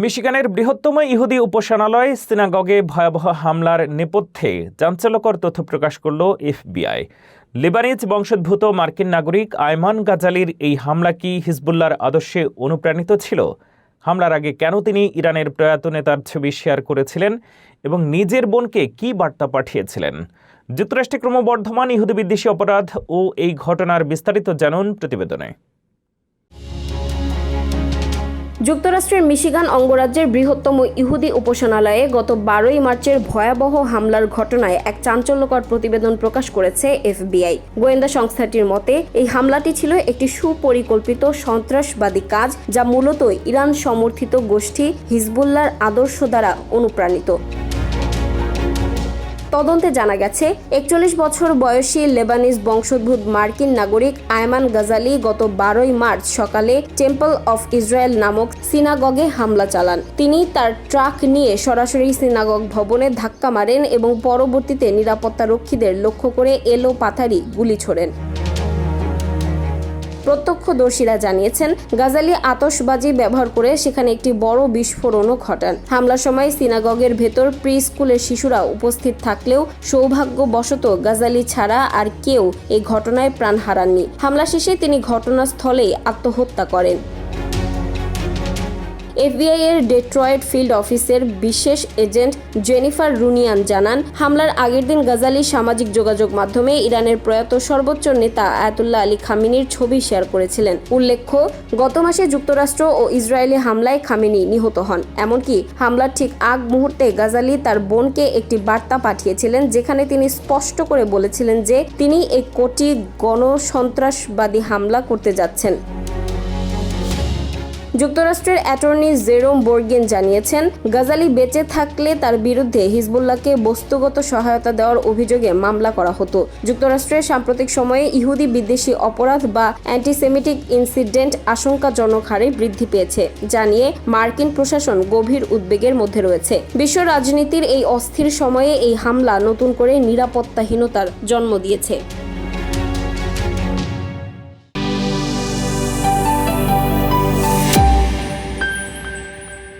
মিশিগানের বৃহত্তম ইহুদি উপাসনালয় সিনাগগে ভয়াবহ হামলার নেপথ্যে চাঞ্চল্যকর তথ্য প্রকাশ করল এফবিআই। লেবানিজ বংশোদ্ভূত মার্কিন নাগরিক আয়মান গাজালির এই হামলা কি হিজবুল্লাহর আদর্শে অনুপ্রাণিত ছিল? হামলার আগে কেন তিনি ইরানের প্রয়াত নেতার ছবি শেয়ার করেছিলেন এবং নিজের বোনকে কি বার্তা পাঠিয়েছিলেন? যুক্তরাষ্ট্রে ক্রমবর্ধমান ইহুদি বিদ্বেষী অপরাধ ও এই ঘটনার বিস্তারিত জানুন প্রতিবেদনে। যুক্তরাষ্ট্রের মিশিগান অঙ্গরাজ্যের বৃহত্তম ইহুদি উপাসনালয়ে গত 12ই মার্চের ভয়াবহ হামলার ঘটনায় এক চাঞ্চল্যকর প্রতিবেদন প্রকাশ করেছে এফবিআই। গোয়েন্দা সংস্থাটির মতে এই হামলাটি ছিল একটি সুপরিকল্পিত সন্ত্রাসবাদী কাজ, যা মূলত ইরান সমর্থিত গোষ্ঠী হিজবুল্লাহর আদর্শ দ্বারা অনুপ্রাণিত। তদন্তে জানা গেছে 41 বছর বয়সী লেবানিজ বংশোদ্ভূত মার্কিন নাগরিক আয়মান গাজালি গত 12ই মার্চ সকালে টেম্পল অফ ইসরায়েল নামক সিনাগগে হামলা চালান। তিনি তার ট্রাক নিয়ে সরাসরি সিনাগগ ভবনে ধাক্কা মারেন এবং পরবর্তীতে নিরাপত্তা রক্ষীদের লক্ষ্য করে এলোপাথারি গুলি ছোড়েন। প্রত্যক্ষদর্শীরা জানিয়েছেন, গাজালি আতশবাজি ব্যবহার করে সেখানে একটি বড় বিস্ফোরণও ঘটান। হামলার সময় সিনাগগের ভেতর প্রি স্কুলের শিশুরা উপস্থিত থাকলেও সৌভাগ্যবশত গাজালি ছাড়া আর কেউ এই ঘটনায় প্রাণ হারাননি। হামলা শেষে তিনি ঘটনাস্থলেই আত্মহত্যা করেন। এফবিআই এর ডেট্রয়েট ফিল্ড অফিসের বিশেষ এজেন্ট জেনিফার রুনিয়ান জানান, হামলার আগের দিন গাজালি সামাজিক যোগাযোগ মাধ্যমে ইরানের প্রয়াত সর্বোচ্চ নেতা আয়াতুল্লাহ আলী খামেনির ছবি শেয়ার করেছিলেন। উল্লেখ্য, গত মাসে যুক্তরাষ্ট্র ও ইসরায়েলি হামলায় খামেনি নিহত হন। এমনকি হামলার ঠিক আগ মুহূর্তে গাজালি তার বোনকে একটি বার্তা পাঠিয়েছিলেন, যেখানে তিনি স্পষ্ট করে বলেছিলেন যে তিনি এক কোটি গণসন্ত্রাসবাদী হামলা করতে যাচ্ছেন। যুক্তরাষ্ট্রের অ্যাটর্নি জেরোম বোর্গেন জানিয়েছেন, গাজালি বেঁচে থাকলে তার বিরুদ্ধে হিজবুল্লাহকে বস্তুগত সহায়তা দেওয়ার অভিযোগে মামলা করা হতো। যুক্তরাষ্ট্রের সাম্প্রতিক সময়ে ইহুদি বিদ্বেষী অপরাধ বা অ্যান্টিসেমিটিক ইনসিডেন্ট আশঙ্কাজনক হারে বৃদ্ধি পেয়েছে, যা নিয়ে মার্কিন প্রশাসন গভীর উদ্বেগের মধ্যে রয়েছে। বিশ্ব রাজনীতির এই অস্থির সময়ে এই হামলা নতুন করে নিরাপত্তাহীনতার জন্ম দিয়েছে।